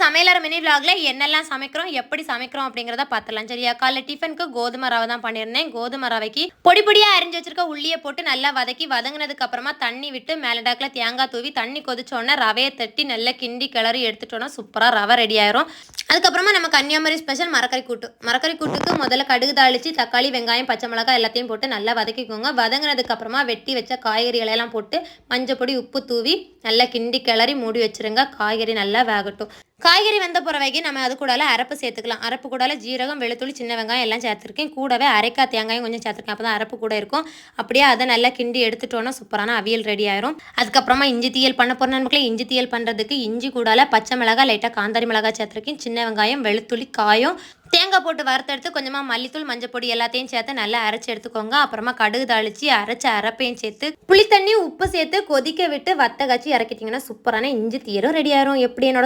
சமையலறை மினி விலாக்ல என்னெல்லாம் சமைக்கிறோம், எப்படி சமைக்கிறோம் அப்படிங்கிறத பார்த்துடலாம். சரியா? காலைல டிஃபனுக்கு கோதுமை ரவை தான் பண்ணியிருந்தேன். கோதுமை ரவைக்கு பொடி பொடியா அரிஞ்சு வச்சிருக்க உள்ளிய போட்டு நல்லா வதக்கி வதங்கினதுக்கு அப்புறமா தண்ணி விட்டு மேலடாக்கில் தேங்காய் தூவி தண்ணி கொதிச்ச உடனே ரவையை தட்டி நல்லா கிண்டி கிளறி எடுத்துட்டோம்னா சூப்பராக ரவை ரெடி ஆயிரும். அதுக்கப்புறமா நம்ம கன்னியாகுமரி ஸ்பெஷல் மரக்கறி கூட்டு. மரக்கறி கூட்டுக்கு முதல்ல கடுகு தாளிச்சு தக்காளி வெங்காயம் பச்சை மிளகாய் எல்லாத்தையும் போட்டு நல்லா வதக்கிக்கோங்க. வதங்கினதுக்கு அப்புறமா வெட்டி வச்ச காய்கறிகளை எல்லாம் போட்டு மஞ்சள் பொடி உப்பு தூவி நல்லா கிண்டி கிளறி மூடி வச்சிருங்க. காய்கறி நல்லா வேகட்டும். காய்கறி வெந்த பிறகு நம்ம அது கூட அரப்பு சேர்த்துக்கலாம். அரப்பு கூட ஜீரகம் வெளுத்துள்ளி சின்ன வெங்காயம் எல்லாம் சேர்த்துருக்கேன். கூடவே அரைக்காய் தேங்காயும் கொஞ்சம் சேர்த்துருக்கேன். அப்போ தான் அரப்பு கூட இருக்கும். அப்படியே அதை நல்லா கிண்டி எடுத்துட்டோன்னா சூப்பரான அவியல் ரெடி ஆயிரும். அதுக்கப்புறமா இஞ்சி தீயல் பண்ண போகிற நமக்கு இஞ்சி தீயல் பண்ணுறதுக்கு இஞ்சி கூட பச்சை மிளகாய் லைட்டாக காந்தாரி மிளகாய் சேர்த்துருக்கேன். சின்ன வெங்காயம் வெளுத்துள்ளி காயும் தேங்காய் போட்டு வறுத்தெடுத்து கொஞ்சமாக மல்லித்தூள் மஞ்சள் பொடி எல்லாத்தையும் சேர்த்து நல்லா அரைச்சி எடுத்துக்கோங்க. அப்புறமா கடுகு தாளித்து அரைச்ச அரப்பையும் சேர்த்து புளித்தண்ணி உப்பு சேர்த்து கொதிக்க விட்டு வத்த காய்ச்சி இறக்கிட்டிங்கன்னா சூப்பரான இஞ்சி தீயலும் ரெடி ஆயிரும். எப்படி என்னோட